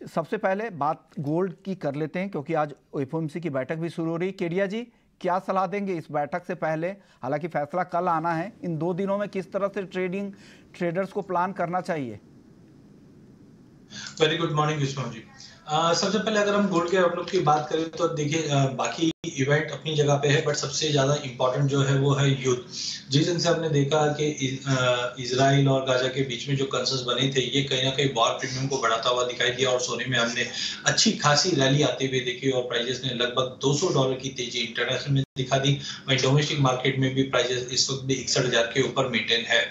सबसे पहले बात गोल्ड की कर लेते हैं क्योंकि आज एफओएमसी की बैठक भी शुरू हो रही है। केडिया जी, क्या सलाह देंगे इस बैठक से पहले? हालांकि फैसला कल आना है, इन 2 दिनों में किस तरह से ट्रेडर्स को प्लान करना चाहिए? Very good morning Vishnu ji. सबसे पहले अगर हम गोल्ड के आउटलुक की बात करें तो देखिए, बाकी इवेंट अपनी जगह पे है, बट सबसे ज्यादा इंपॉर्टेंट जो है वो है युद्ध। जिस दिन से हमने देखा कि इजराइल और गाजा के बीच में जो कंसर्न्स बने थे, ये कहीं ना कहीं वॉर प्रीमियम को बढ़ाता हुआ दिखाई दिया और सोने में हमने अच्छी खासी रैली आते हुए देखी और प्राइजेस ने लगभग $200 की तेजी इंटरनेशनल में दिखा दी। वहीं डोमेस्टिक मार्केट में भी प्राइजेस इस वक्त भी 61,000 के ऊपर मेंटेन है।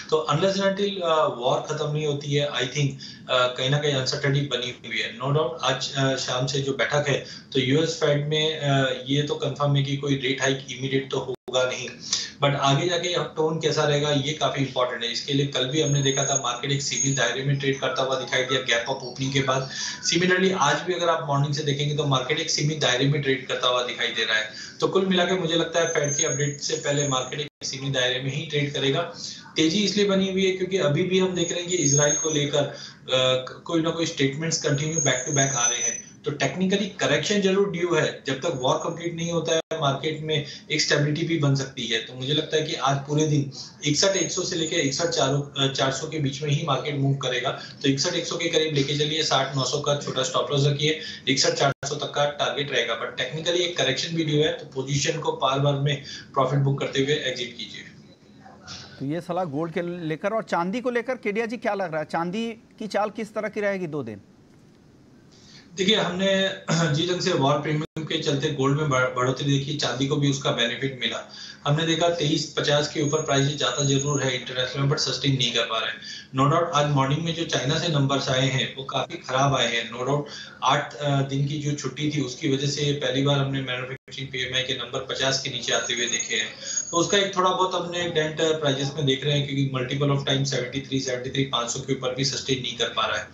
तो अनलेस अनटिल वॉर खत्म नहीं होती है, आई थिंक कहीं ना कहीं अनसर्टेनिटी बनी हुई है। नो डाउट आज शाम से जो बैठक है तो यूएस फेड में ये तो कंफर्म है कि कोई रेट हाइक इमीडिएट तो होगा नहीं, बट आगे जाके टोन कैसा रहेगा ये काफी इंपॉर्टेंट है। इसके लिए कल भी हमने देखा था मार्केट एक सीमित दायरे में ट्रेड करता हुआ दिखाई दिया गैप अप ओपनिंग के बाद। सिमिलरली आज भी अगर आप मॉर्निंग से देखेंगे तो मार्केट एक सीमित दायरे में ट्रेड करता हुआ दिखाई दे रहा है। तो कुल मिलाकर मुझे लगता है फेड के अपडेट से पहले मार्केट एक सीमित दायरे में ही ट्रेड करेगा। तेजी इसलिए बनी हुई है क्योंकि अभी भी हम देख रहे हैं कि इजराइल को लेकर कोई ना कोई statements continue back to back आ रहे हैं। तो टेक्निकली करेक्शन जरूर ड्यू है, जब तक वॉर कंप्लीट नहीं होता है मार्केट में एक स्टेबिलिटी भी बन सकती है। तो मुझे लगता है कि आज पूरे दिन 61,100 से लेकर 61,400 के बीच में ही मार्केट मूव करेगा। तो 61,100 के करीब लेके चलिए, 60,900 का छोटा स्टॉप लॉस रखिए, 61,400 तक का टारगेट रहेगा। बट टेक्निकली एक करेक्शन भी ड्यू है, तो पोजीशन को पार बार में प्रॉफिट बुक करते हुए एग्जिट कीजिए। तो ये सलाह गोल्ड के लेकर। और चांदी को लेकर केडिया जी क्या लग रहा है, चांदी की चाल किस तरह की रहेगी 2 दिन? देखिए, हमने जिस ढंग से वॉर प्रीमियम के चलते गोल्ड में बढ़ोतरी देखी, चांदी को भी उसका बेनिफिट मिला। हमने देखा 2350 के ऊपर प्राइस जाता जरूर है इंटरनेशनल में, बट सस्टेन नहीं कर पा रहे हैं। नो डाउट आज मॉर्निंग में जो चाइना से नंबर्स आए हैं वो काफी खराब आए हैं। नो डाउट 8 दिन की जो छुट्टी थी उसकी वजह से पहली बार हमने मैन्युफैक्चरिंग पीएमआई के नंबर 50 के नीचे आते हुए देखे हैं। तो उसका एक थोड़ा बहुत हमने डेंट प्राइजेस में देख रहे हैं क्योंकि मल्टीपल ऑफ टाइम 73 500 के ऊपर भी सस्टेन नहीं कर पा रहा है।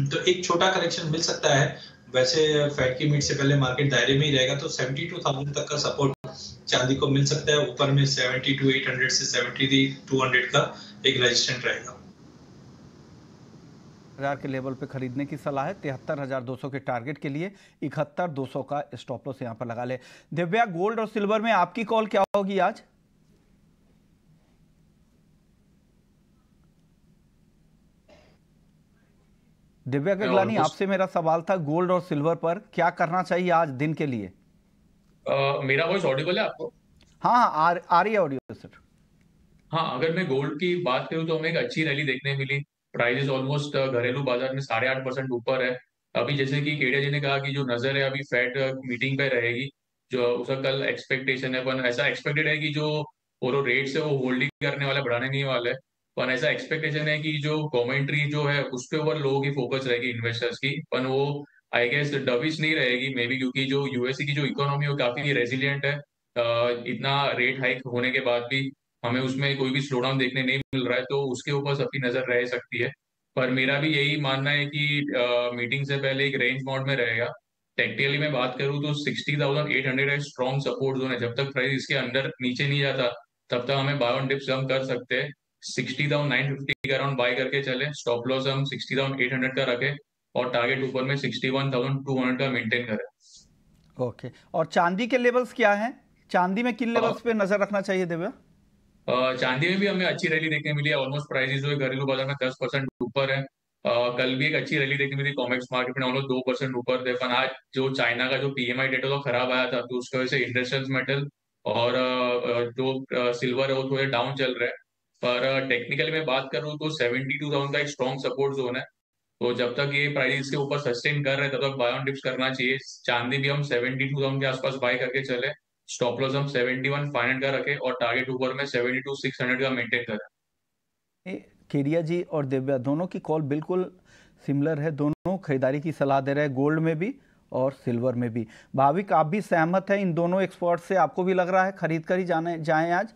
तो एक छोटा करेक्शन मिल सकता है। वैसे फेड की मीट से पहले मार्केट दायरे में ही रहेगा, तो 72,000 तक का सपोर्ट चांदी को मिल सकता है। ऊपर में 72,800 से 73,200 का एक रेजिस्टेंट रहेगा। 1000 के लेवल पे खरीदने की सलाह है। 73,200 के टारगेट के लिए 71,200 का स्टॉप लॉस यहां पर लगा ले। दिव्या, गोल्ड और सिल्वर में आपकी कॉल क्या होगी आज? दिव्या गगलानी, आपसे मेरा सवाल था गोल्ड और सिल्वर पर क्या करना चाहिए आज दिन के लिए? मेरा वॉइस ऑडिबल है आपको? हाँ, आ रही है ऑडियो सर। हाँ, अगर मैं गोल्ड की बात करूँ तो हमें एक अच्छी रैली देखने मिली। प्राइजेस ऑलमोस्ट घरेलू बाजार में 8.5% ऊपर है। अभी जैसे कि केडिया जी ने कहा कि जो नजर है अभी फेड मीटिंग पे रहेगी, जो उसका कल एक्सपेक्टेशन है, पर ऐसा एक्सपेक्टेड है कि जो और रेट्स है वो होल्डिंग करने वाला, बढ़ाने नहीं वाला है। पर ऐसा एक्सपेक्टेशन है कि जो कॉमेंट्री जो है उस पे ऊपर लोगों की फोकस रहेगी, इन्वेस्टर्स की, पर वो आई गेस डविश नहीं रहेगी मे बी, क्योंकि जो यूएसए की जो इकोनॉमी है वो काफी रेजिलियंट है। इतना रेट हाइक होने के बाद भी हमें उसमें कोई भी स्लो डाउन देखने नहीं मिल रहा है, तो उसके ऊपर सबकी नजर रह सकती है। पर मेरा भी यही मानना है कि मीटिंग से पहले एक रेंज मोड में रहेगा। टेक्निकली मैं बात करूँ तो 60,800 एक स्ट्रॉन्ग सपोर्ट जोन है। जब तक प्राइस इसके अंदर नीचे नहीं जाता तब तक हमें बाय ऑन डिप्स हम कर सकते हैं। 60,950 के अराउंड बाय करके चले, स्टॉप लॉस हम 60,800 का रखें और टारगेट ऊपर में 61,200 का मेंटेन करें। ओके, और चांदी के लेवल्स क्या हैं? चांदी में किन लेवल्स पे नजर रखना चाहिए दिव्या? चांदी में भी हमें अच्छी रैली देखने मिली है। ऑलमोस्ट प्राइसेस जो है घरेलू बाजार में 10% ऊपर है। कल भी एक अच्छी रैली देखने मिली, कॉमेक्स मार्केट में ऑलमोस्ट 2% ऊपर थे। पर आज जो चाइना का जो पीएमआई डेटा तो खराब आया था, तो उसकी वजह से इंडस्ट्रियल मेटल और जो सिल्वर है वो थोड़े डाउन चल रहे हैं। पर टेक्निकली मैं बात करूँ तो 72,000 का एक स्ट्रॉन्ग सपोर्ट जोन है। तो जब तक ये प्राइस के ऊपर सस्टेन कर रहे हैं तब तक बाय ऑन डिप्स करना चाहिए। चांदी भी हम 72,000 के आसपास बाय करके चले, स्टॉप लॉस हम 71,500 का रखे और टारगेट ऊपर में 72,600 का मेंटेन करें। केडिया जी और दिव्या दोनों की कॉल बिल्कुल सिमिलर है, दोनों खरीदारी की सलाह दे रहे हैं, गोल्ड में भी और सिल्वर में भी। भाविक, आप भी सहमत हैं इन दोनों एक्सपर्ट से? आपको भी लग रहा है खरीद कर ही जाएं आज?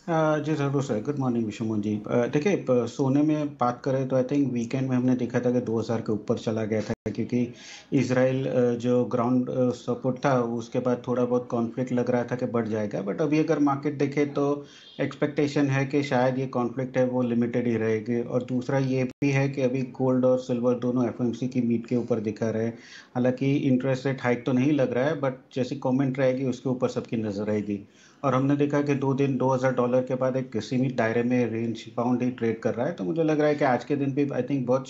जी ज़रूर सर, गुड मॉर्निंग विशुमन जी। देखिए सोने में बात करें तो आई थिंक वीकेंड में हमने देखा था कि 2000 के ऊपर चला गया था, क्योंकि इसराइल जो ग्राउंड सपोर्ट था उसके बाद थोड़ा बहुत कॉन्फ्लिक्ट लग रहा था कि बढ़ जाएगा, बट अभी अगर मार्केट देखे तो एक्सपेक्टेशन है कि शायद ये कॉन्फ्लिक्ट है वो लिमिटेड ही रहेगी। और दूसरा ये भी है कि अभी गोल्ड और सिल्वर दोनों एफओएमसी की मीट के ऊपर दिखा रहे हैं। हालांकि इंटरेस्ट रेट हाइक तो नहीं लग रहा है, बट जैसी कमेंट रहेगी उसके ऊपर सबकी नज़र रहेगी। और हमने देखा कि 2 दिन $2000 के बाद एक सीमित दायरे में रेंज बाउंड ही ट्रेड कर रहा है, तो मुझे लग रहा है कि आज के दिन भी आई थिंक बहुत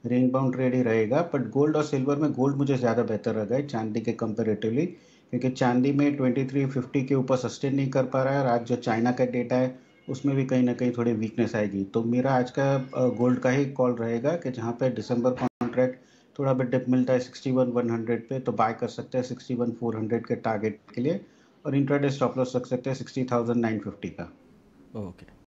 रेंज बाउंड ट्रेड ही रहेगा। बट गोल्ड और सिल्वर में गोल्ड मुझे ज़्यादा बेहतर लगा है चांदी के कंपेरेटिवली, क्योंकि चांदी में 2350 के ऊपर सस्टेन नहीं कर पा रहा है, और आज जो चाइना का डेटा है उसमें भी कहीं ना कहीं थोड़ी वीकनेस आएगी। तो मेरा आज का गोल्ड का ही कॉल रहेगा कि जहाँ पे दिसंबर कॉन्ट्रैक्ट थोड़ा बहुत डिप मिलता है 61,100 पे, तो बाय कर सकते हैं 61,400 के टारगेट के लिए, और इंट्राडे स्टॉप लॉस रख सकते हैं 60,950 का। ओके।